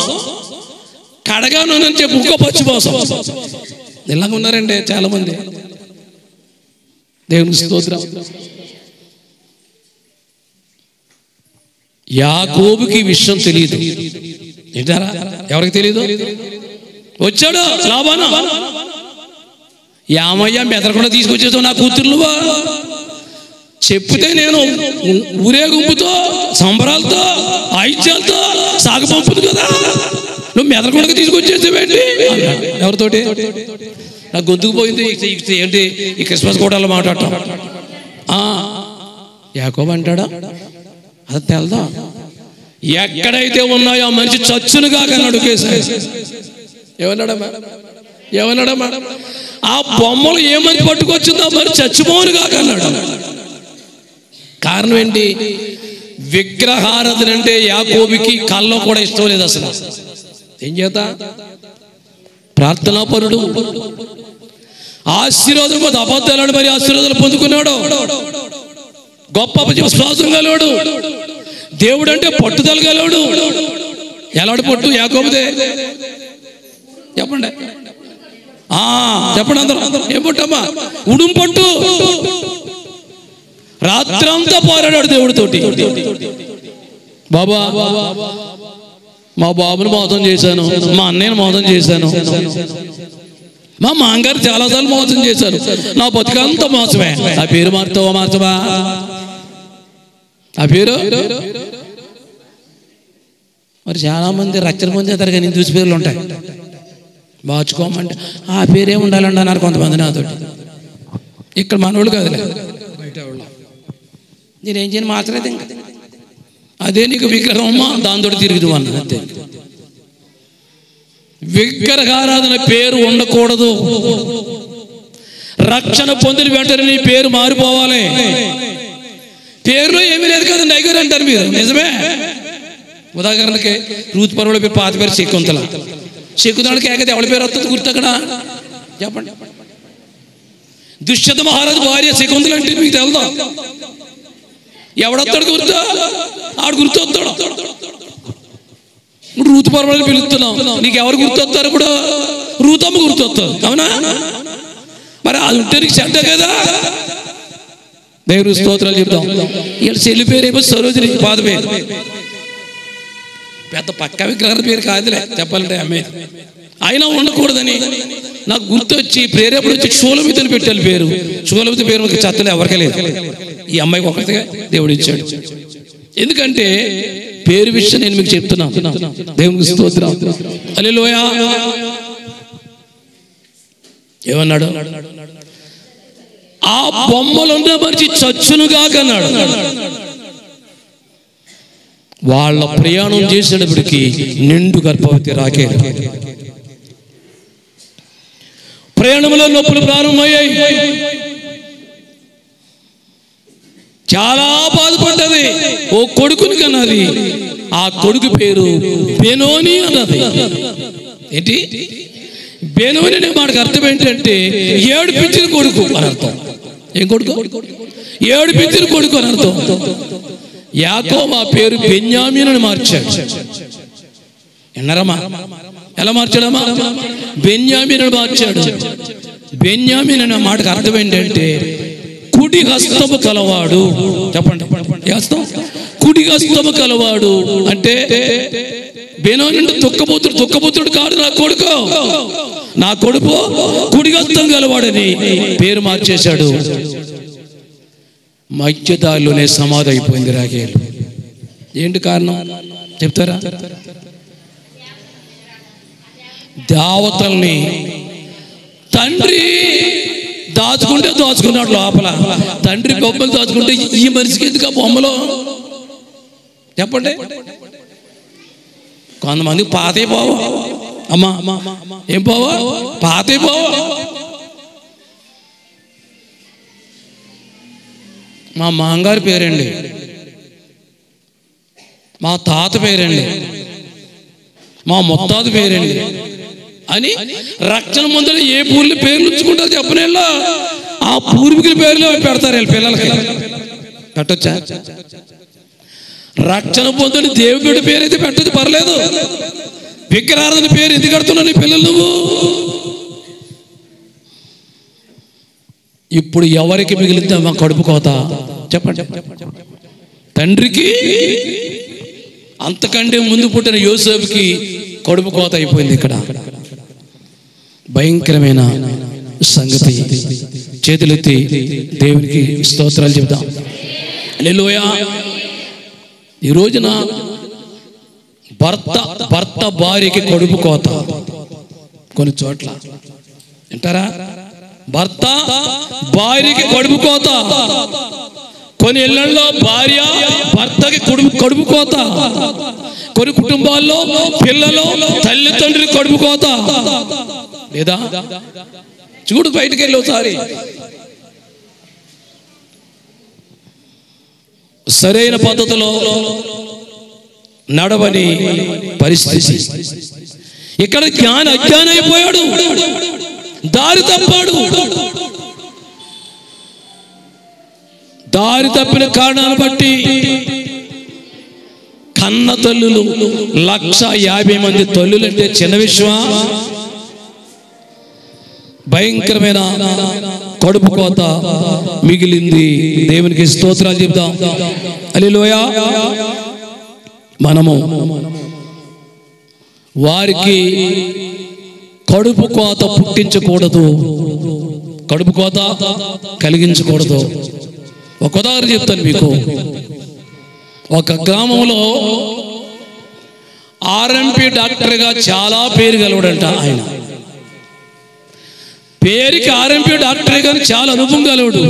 కడగా ఉన్నానని చెప్పి ఇంకో పచ్చి మోసం. ఇలాగ ఉన్నారండి చాలా మంది. దేవునికి స్తోత్రం. యాకోబుకి విషయం తెలియదు. వింటారా? ఎవరికి తెలియదు? వచ్చాడు లాబాను. యామయ్య మెదరకుండా తీసుకొచ్చేసావు నా కూతుర్లువా. చెప్తే నేను ఊరేగింపుతో సంబరాలతో ఐత్యాలతో సాగు పంపుదు కదా, నువ్వు మెదరకుండా తీసుకొచ్చేసావేంటి? ఎవరితోటి? నాకు గొంతుకు పోయింది. ఏంటి ఈ క్రిస్మస్ కూడా మాట్లాడటం? యాకోబు అంటాడా? అది తెల్దా? ఎక్కడైతే ఉన్నాయో ఆ మనిషి చచ్చునుగా కన్నాడు. ఏమన్నాడా మేడం? ఆ బొమ్మలు ఏమని పట్టుకొచ్చిందో మరి చచ్చిపోనుగా కన్నాడు. కారణం ఏంటి? విగ్రహారాధన అంటే యాకోబుకి కల్లో కూడా ఇష్టం లేదు అసలు. ఏం చేత? ప్రార్థనాపరుడు, ఆశీర్వాదం అబద్ధాలు మరి ఆశీర్వాదాలు పొందుకున్నాడు. గొప్ప విశ్వాసం గలవాడు. దేవుడు అంటే పట్టుదల గలవాడు. ఎలాంటి పట్టు యాకోబుదే? చెప్పండి, చెప్పండి అందరూ. ఏం పట్టమ్మా? ఉడుం పట్టు. రాత్రంతా పోరాడాడు దేవుడితోటి. బాబా, మా బాబుని మోసం చేశాను, మా అన్నయ్యను మోసం చేశాను, మా మాంగారు చాలాసార్లు మోసం చేశారు, నా బతుకంతా మోసమే. ఆ పేరు మార్చవా? ఆ పేరు మరి చాలా మంది రచ్చన పొందేతారు కానీ చూసి పేర్లు ఉంటాయి. మార్చుకోమంటే ఆ పేరే ఉండాలండి అన్నారు కొంతమంది నాతో. ఇక్కడ మనోళ్ళు కాదులే, బయట వాళ్ళు. నేనేం చేయను, మార్చలేదు. ఇంకా అదే నీకు విగ్రహమ్మా, దాంతో తిరుగుతూ అన్నది అంతే. విగ్రహారాధన పేరు ఉండకూడదు. రక్షణ పొందిన వెంటనే నీ పేరు మారిపోవాలి. పేరులో ఏమీ లేదు కదండి అయ్యగారు అంటారు మీరు. నిజమే. ఉదాహరణకి రూతు పరువుల పేరు, పాత పేరు శకుంతల. శకుంతలకి ఏకైతే ఎవరి పేరు వస్తుంది గుర్తు అక్కడ? చెప్పండి. దుష్యత మహారాజు భార్య శకుంతల అంటే మీకు తెలుదా? ఎవడొస్తాడు గుర్తు? ఆడు గుర్తు వస్తాడు. ఇప్పుడు రూతు పర్వాలని పిలుస్తున్నాం, నీకు ఎవరు గుర్తొస్తారు? ఇప్పుడు రూతమ్మ గుర్తొస్తారు, అవునా? మరి అది ఉంటే నీకు చెడ్డ కదా. దేవుని స్తోత్రాలు చెప్తాం. ఇక్కడ చెల్లి పేరేమో సరోజిని, పాత పేరు. పెద్ద పక్క విగ్రహాల పేరు కాదులే చెప్పాలంటే అమ్మాయి. అయినా ఉండకూడదని నాకు గుర్తొచ్చి ప్రేరేపణ వచ్చి షూలమితని పెట్టాలి పేరు. షూలమిత పేరు చెత్తలు ఎవరికే లేదు, ఈ అమ్మాయికి ఒకరిగా దేవుడు ఇచ్చాడు. ఎందుకంటే పేరు విషయం నేను మీకు చెప్తున్నాను. దేవునికి స్తోత్రం. హల్లెలూయా. ఏమన్నాడు? ఆ బొమ్మలున్న మనిషి చచ్చునుగా కన్నాడు. వాళ్ళ ప్రయాణం చేసేటప్పటికి నిండు గర్భవతి రాకేలు. ప్రయాణంలో నొప్పులు ప్రారంభమయ్యాయి. చాలా బాధపడ్డది. ఓ కొడుకుని కన్నది. ఆ కొడుకు పేరు బెనోని అన్నది. ఏంటి బెనోని అనే మాటకు అర్థం ఏంటంటే ఏడుపించిన కొడుకు అని అర్థం. ఏం కొడుకు? ఏడుపించిన కొడుకు అని అర్థం. యాకోబు ఆ పేరు బెన్యామీన్ అని మార్చాడు. ఎన్నరమ్మా? ఎలా మార్చాడమ్మా? బెన్యామీన్ అని మార్చాడు. బెన్యామీన్ అనే మాటకు అర్థం ఏంటంటే కుడి హస్తము కలవాడు. చెప్పండి, హస్తం కుడి హస్తము కలవాడు అంటే బెనోని దుఃఖపుత్రుడు. దుఃఖపుత్రుడు కాదు నా కొడుకు. నా కొడుకు కుడి హస్తం కలవాడని పేరు మార్చేశాడు. మధ్యదారిలోనే సమాధి అయిపోయింది రాకేలు. ఏంటి కారణం చెప్తారా? దేవతల్ని తండ్రి దాచుకుంటే దాచుకున్నాడు లోపల. తండ్రి బొమ్మలు దాచుకుంటే ఈ మనిషికి ఎందుకు ఆ బొమ్మలో? చెప్పండి. కొంతమంది పాతే పోవా అమ్మా, ఏం పోవా? పాతే పోవా. మా మాంగారి పేరండి, మా తాత పేరండి, మా ముత్తాత పేరండి అని రక్షణ ముందర ఏ పూర్లు పేర్లు ఉంచుకుంటారు చెప్పనేలా ఆ పూర్వీకుల పేర్లు పెడతారు వీళ్ళ పిల్లలకి. పెట్టొచ్చా? రక్షణ పొందని దేవుడి పేరు అయితే పెట్టదు, పర్లేదు. విగ్రహారాధన పేరు ఎందుకు కడుతున్నావు నీ పిల్లలు నువ్వు? ఇప్పుడు ఎవరికి మిగిలిందా మా కడుపు కోత? చెప్పండి. తండ్రికి అంతకంటే ముందు పుట్టిన యోసేపుకి కడుపు కోత అయిపోయింది. ఇక్కడ భయంకరమైన సంగతి. చేతులెత్తి దేవునికి స్తోత్రాలు చెప్తాం. హల్లెలూయా. ఈ రోజున భర్త భార్యకి కడుపు కోత కొన్ని చోట్ల వింటారా? భర్త భార్యకి కడుపు కోత. కొన్ని ఇళ్లలో భార్య భర్తకి కడుపు కోత. కొన్ని కుటుంబాల్లో పిల్లలు తల్లిదండ్రులు కడుపు కోత. లేదా చూడు బయటికి వెళ్ళి ఒకసారి. సరైన పద్ధతిలో నడవని పరిస్థితి. ఇక్కడ అజ్ఞానం అయిపోయాడు, దారి తప్పాడు. దారి తప్పిన కారణాన్ని బట్టి కన్న తల్లులు 150 మంది తల్లులు అంటే చిన్న విషయమా? భయంకరమైన కడుపు కోత మిగిలింది. దేవునికి స్తోత్రాలు చెప్తాం. హల్లెలూయా. మనము వారికి కడుపు కోత పుట్టించకూడదు, కడుపు కోత కలిగించకూడదు. ఒక ఉదాహరణ చెప్తాను మీకు. ఒక గ్రామంలో ఆర్ఎంపీ డాక్టర్గా చాలా పేరు గలవాడంట ఆయన. పేరుకి ఆర్ఎంపీ డాక్టర్ గారు చాలా అనుభవం గలవాడు.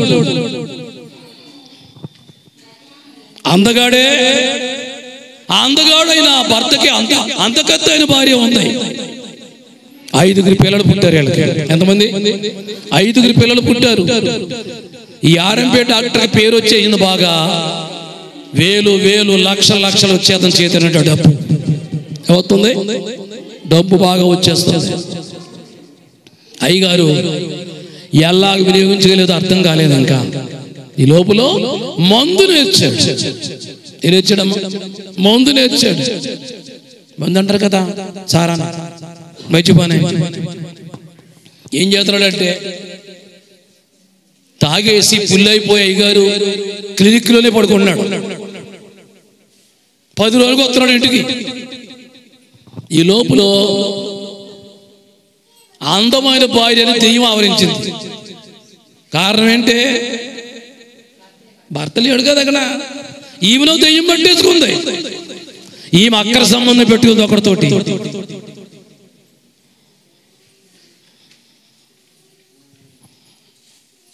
అందగాడే. అందగాడైన భర్తకి అంతకత్తైన భార్య ఉంది. 5 పిల్లలు పుట్టారు వీళ్ళకి. ఎంతమంది? 5 పిల్లలు పుట్టారు. ఈ ఆర్ఎంపీ డాక్టర్ పేరు వచ్చేసింది బాగా. వేలు వేలు లక్షలు లక్షలు వచ్చే అతను చేతినట్టు డబ్బు అవుతుంది. డబ్బు బాగా వచ్చేస్తుంది. అయ్యగారు ఎలా వినియోగించగలేదో అర్థం కాలేదు. ఇంకా ఈ లోపల మందు నేర్చాడు. ఏం నేర్చాడమ్మా? మందు నేర్చాడు. మందు అంటారు కదా, సారా మర్చిపోనే. ఏం చేస్తున్నాడంటే తాగేసి పుల్లైపోయి అయ్యగారు క్లినిక్లోనే పడుకున్నాడు. 10 రోజులకు వస్తున్నాడు ఇంటికి. ఈ లోపల అందమైన భార్యని దెయ్యం ఆవరించింది. కారణం ఏంటి? భర్త లేడు కదా అక్కడ. ఈమెలో దెయ్యం పట్టేసుకుంది. ఈమె అక్కర సంబంధం పెట్టుకుంది ఒకరితోటి.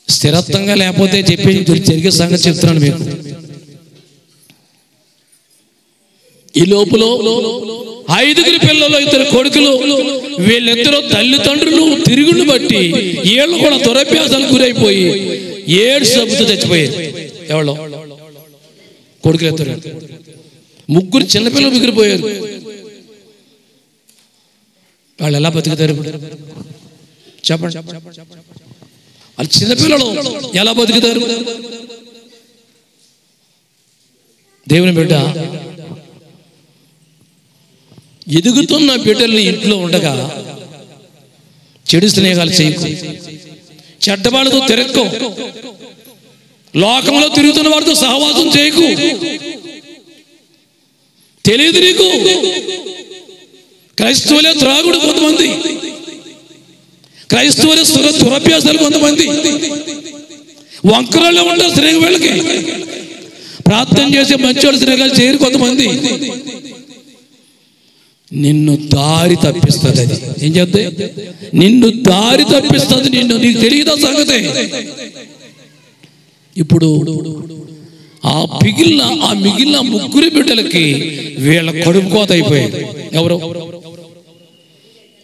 స్థిరత్వంగా లేకపోతే చెప్పి జరిగే సంగతి చెప్తున్నాను మీకు. ఈ లోపల 5 పిల్లలు, 2 కొడుకులు, వీళ్ళిద్దరూ తల్లిదండ్రులు తిరుగుని బట్టి వీళ్ళు కూడా దురభ్యాసాలకు గురైపోయి 7 సబ్బుతో చచ్చిపోయారు. ఎవరో కొడుకులు 3 చిన్నపిల్లలు మిగిలిపోయారు. వాళ్ళు ఎలా బతుకుతారు చెప్పండి? వాళ్ళు చిన్నపిల్లలు ఎలా బతుకుతారు? దేవుని బిడ్డ, ఎదుగుతున్న బిడ్డల్ని ఇంట్లో ఉండగా చెడు స్నేహాలు చేయకు, చెడ్డవాళ్ళతో తిరక్కు, లోకంలో తిరుగుతున్న వాడితో సహవాసం చేయకు. తెలియదు నీకు? క్రైస్తవులే త్రాగుడు కొంతమంది, క్రైస్తవులే దురభ్యాసాలు కొంతమంది, వంకరలో ఉంటారు స్నేహం. వీళ్ళకి ప్రార్థన చేసే మంచోళ్ళు స్నేహాలు చేయరు కొంతమంది. నిన్ను దారి తప్పిస్తుంది. అది ఏం చెప్తే నిన్ను దారి తప్పిస్తుంది. నీకు తెలియదా సంగతే? ఇప్పుడు ఆ మిగిలిన 3 బిడ్డలకి వీళ్ళ కడుపు కోత అయిపోయింది. ఎవరు?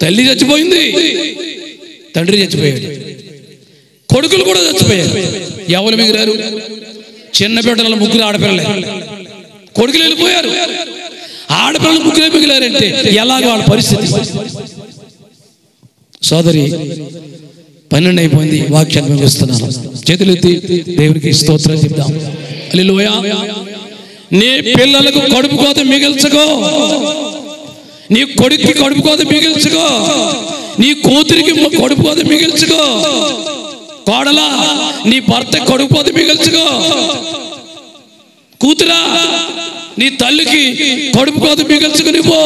తల్లి చచ్చిపోయింది, తండ్రి చచ్చిపోయాడు, కొడుకులు కూడా చచ్చిపోయారు. ఎవరు మిగిలారు? చిన్న బిడ్డల 3 ఆడపిల్లలే. కొడుకులు వెళ్ళిపోయారు, ఆడపిల్లలు 3 మిగిలారంటే ఎలాగ వాళ్ళ పరిస్థితి? సోదరి 12 అయిపోయింది. వాక్యాన్ని ముగిస్తున్నాను. చేతులెత్తి దేవునికి స్తోత్రం చెప్తాం. హల్లెలూయా. నీ పిల్లలకు కడుపు కోత మిగిల్చుకో, నీ కొడుక్కి కడుపు కోత మిగిల్చుకో, నీ కూతురికి కడుపు కోత మిగిల్చుకో, కోడలా నీ భర్త కడుపు కోత మిగిల్చుకో, కూతురా నీ తల్లికి కడుపు కోత మిగిల్చుకుని పో.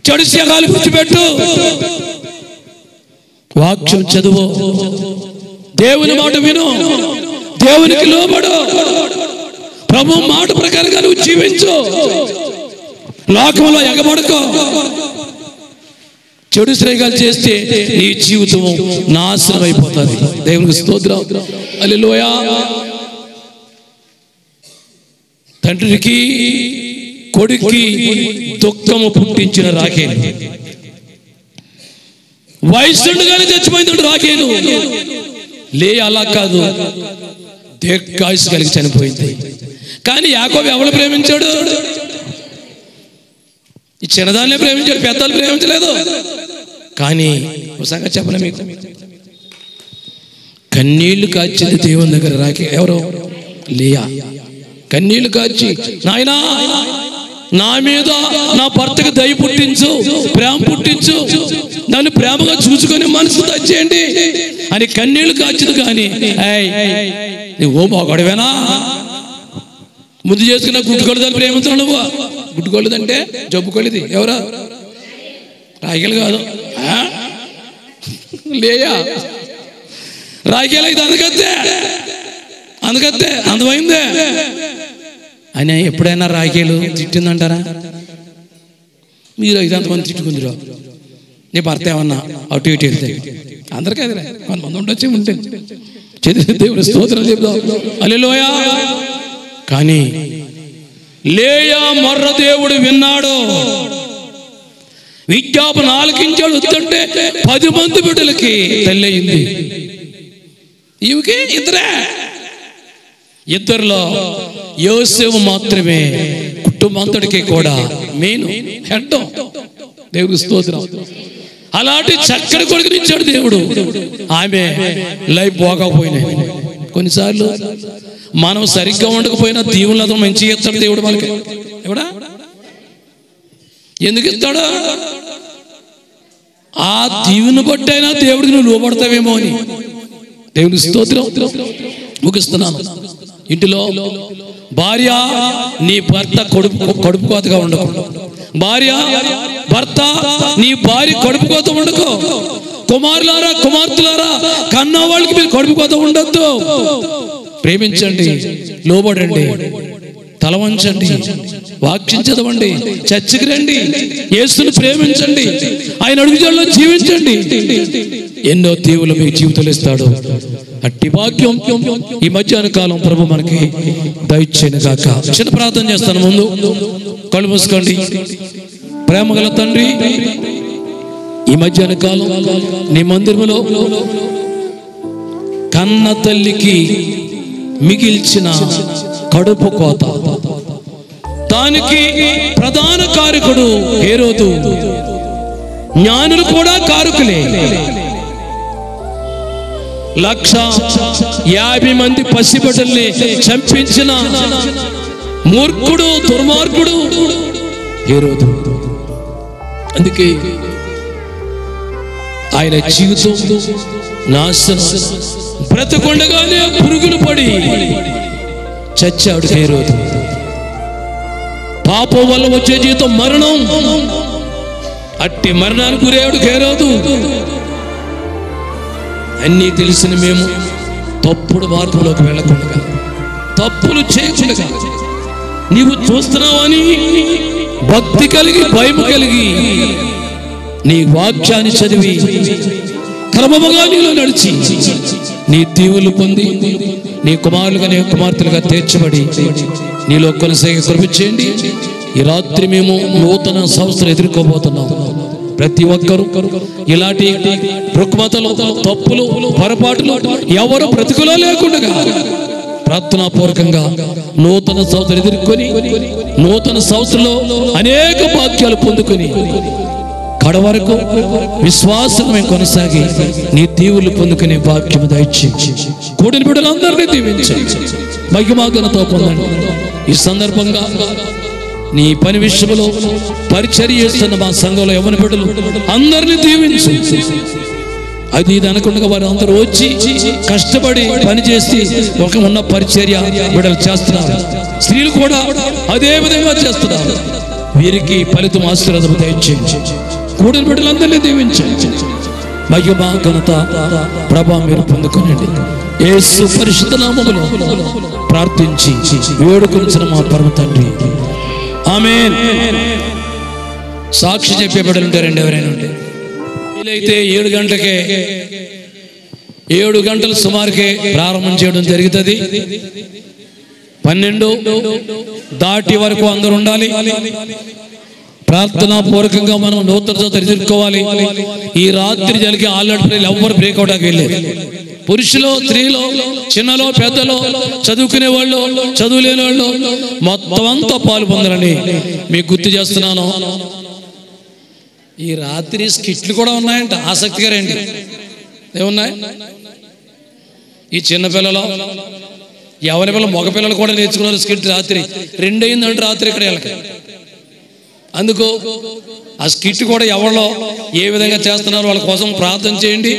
చెడు స్నేహాలు విడిచిపెట్టు, వాక్యం చదువు, దేవుని మాట విను, దేవునికి లోబడు, ప్రభు మాట ప్రకారంగా నువ్వు జీవించు. లోకంలో ఎగబడుకో. చెడు స్నేహాలు చేస్తే నీ జీవితం నాశనం అయిపోతుంది. దేవునికి స్తోత్రం. హల్లెలూయా. తండ్రికి కొడుక్కి దుఃఖము పుట్టించిన రాఖేలు వయసుండగానే చచ్చిపోయింది. రాఖేలు లేయా అలా కాదు, దీర్ఘాయుసు కలిగి చనిపోయింది. కానీ యాకోబు ఎవరు ప్రేమించాడు? ఈ చిన్నదాన్నే ప్రేమించాడు, పెద్దలు ప్రేమించలేదు. కానీ ఒక సంగతి చెప్పలే మీకు, కన్నీళ్లు కాచింది దేవుని దగ్గర రాఖీ. ఎవరు? లేయా. కన్నీళ్లు కాచి, నాయనా నా మీద నా భర్తకు దయ పుట్టించు, ప్రేమ పుట్టించు, నన్ను ప్రేమగా చూసుకొని మనసు తెచ్చేయండి అని కన్నీళ్లు కాచింది. కానీ నువ్వు బాగొడవేనా? ముందు చేసుకున్న గుడ్డుకొళ్ళదని ప్రేమించను నువ్వు. గుడ్డుకొళ్ళదంటే జబ్బుకొళ్ళది. ఎవరా? రాఖీలు కాదు, లేయా. రాఖీలు అయితే అందుకత్తే అందమైందే అని ఎప్పుడైనా రాఖీలు తిట్టిందంటారా? మీరు 5 మంది తిట్టుకుందిరో, నీ భర్త ఏమన్నా అటు ఇటు వెళ్తే అందరికీ అదిలే, కొంతమంది ఉండొచ్చే ఉంటే. దేవుని స్తోత్రం చెప్తాం. హల్లెలూయా. కానీ లేయా మొర్ర దేవుడు విన్నాడు, విజ్ఞాపన ఆలకించాడు. వస్తుంటే 10 మంది బిడ్డలకి తల్లి అయింది. ఈమెకి ఇద్దరిలో యోసేపు మాత్రమే కుటుంబంతటికి కూడా మెయిన్ హెడ్. దేవునికి స్తోత్రం. అలాంటి చక్కని కొడుకునిచ్చాడు దేవుడు. ఆమె లైఫ్ బాగోకపోయినాయి. కొన్నిసార్లు మనం సరిగ్గా ఉండకపోయినా దీవులను అతను మంచిగా ఇస్తాడు దేవుడు మనకి. ఎవడా ఎందుకు ఇస్తాడు? ఆ దీవుని బట్టి అయినా దేవుడికి నువ్వు లోబడతావేమో అని. దేవుని స్తోత్రం. ముగిస్తున్నాను. ఇంటిలో భార్య నీ భర్త కడుపు కోతగా ఉండకు. భార్య భర్త నీ భార్య కడుపు కోత ఉండకు. కుమారులారా కుమార్తెలారా కన్న వాళ్ళకి మీరు కడుపు కోత ఉండొద్దు. ప్రేమించండి, లోబడండి, తల వంచండి, వాక్యం చదవండి, చర్చికి రండి, యేసుని ప్రేమించండి, ఆయన అడుగుజాడలో జీవించండి. ఎన్నో దీవులు మీ జీవితంలో ఇస్తాడు. అట్టి భాగ్యం ఈ మధ్యాహ్న కాలం ప్రభు మనకి దయచేయను గాక. చిన్న ప్రార్థన చేస్తాను. ముందు కళ్ళు మూసుకోండి. ప్రేమగల తండ్రి, ఈ మధ్యాహ్న కాలం నీ మందిరములో కన్న తల్లికి మిగిల్చిన కడుపు కోత, దానికి ప్రధాన కారకుడు హేరోదు. జ్ఞానులు కూడా కారకులే. 150 మంది పసిబిడ్డల్ని చంపించిన మూర్ఖుడు, దుర్మార్గుడు హేరోదు. అందుకే ఆయన జీవితం నాశనం, బ్రతకుండగానే పురుగులు పడి చచ్చాడు హేరోదు. పాపం వల్ల వచ్చే జీవితం మరణం. అట్టి మరణానికి గురయ్యాడు హేరోదు. అన్నీ తెలిసిన మేము తప్పుడు మార్గంలోకి వెళ్ళకుండా, తప్పులు చేయకుండా నీవు చూస్తున్నావని భక్తి కలిగి, భయం కలిగి నీ వాక్యాన్ని చదివి క్రమముగా నీలో నడిచి నీ దీవులు పొంది నీ కుమారులుగా, నీ కుమార్తెలుగా తీర్చబడి నీలో కొనసాగి కృపించేయండి. ఈ రాత్రి మేము నూతన సంవత్సరం ఎదుర్కోబోతున్నాం. ప్రతి ఒక్కరు ఇలాంటి రుగ్మతలు, తప్పులు, పొరపాటులు ఎవరు బ్రతుకులో లేకుండా ప్రార్థనాపూర్వకంగా నూతన సంవత్సరం ఎదుర్కొని నూతన సంవత్సరంలో అనేక భాగ్యాలు పొందుకొని కడవరకు విశ్వాసమే కొనసాగి నీ దీవులు పొందుకునే భాగ్యము దయచేసి కూడిన బిడ్డలందరినీ దీవించండి, మహిమాఘనత పొందండి. ఈ సందర్భంగా నీ పని విషయంలో పరిచర్య చేస్తున్న మా సంఘంలో యవ్వన బిడ్డలు అందరినీ దీవించు. అది ఇది అనకుండా వారు అందరూ వచ్చి కష్టపడి పనిచేసి ఒక ఉన్న పరిచర్య బిడ్డలు చేస్తున్నారు. స్త్రీలు కూడా అదే విధంగా చేస్తున్నారు. వీరికి ఫలితం ఆశీర్వాదం దయచేయండి. కూడిన బిడ్డలందరినీ దీవించండి. మహిమ ఘనత ప్రభావం మీరు పొందుకునండి. యేసు పరిశుద్ధ నామములో ప్రార్థించి వేడుకొనిచిన మా పరమ తండ్రి, ఆమేన్. సాక్షి చెప్పే బిడ్డలు ఉంటారండి. ఎవరైనా ఉంటే వీలైతే 7 గంటలకే 7 గంటల సుమారుకే ప్రారంభం చేయడం జరుగుతుంది. 12 దాటి వరకు అందరూ ఉండాలి. ప్రార్థనా పూర్వకంగా మనం నూతన సంవత్సరం ఎదుర్కోవాలి. ఈ రాత్రి జరిగే ఆల్రెడీ ఎవరు బ్రేక్అవుట్ వెళ్ళలేదు. పురుషులు, స్త్రీలు, చిన్నలో, పెద్దలో, చదువుకునే వాళ్ళు, చదువులేని వాళ్ళు మొత్తం అంతా పాలు పొందాలని మీకు గుర్తు చేస్తున్నాను. ఈ రాత్రి స్కిట్లు కూడా ఉన్నాయంట, ఆసక్తిగా రండి. ఏమున్నాయి? ఈ చిన్నపిల్లలు, ఎవరి పిల్లలు, మగపిల్లలు కూడా నేర్చుకున్నారు స్కిట్. రాత్రి 2 అయిందంటే రాత్రి ఇక్కడ వెళ్ళక. అందుకు ఆ స్కిట్ కూడా ఎవరిలో ఏ విధంగా చేస్తున్నారు వాళ్ళ కోసం ప్రార్థన చేయండి.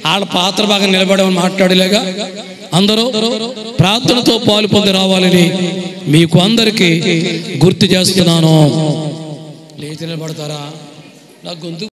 వాళ్ళ పాత్ర బాగా నిలబడమని మాట్లాడలేగా అందరూ ప్రార్థనతో పాలు పొంది రావాలని మీకు అందరికీ గుర్తు చేస్తున్నాను. లేచి నిలబడతారా? నా గొంతు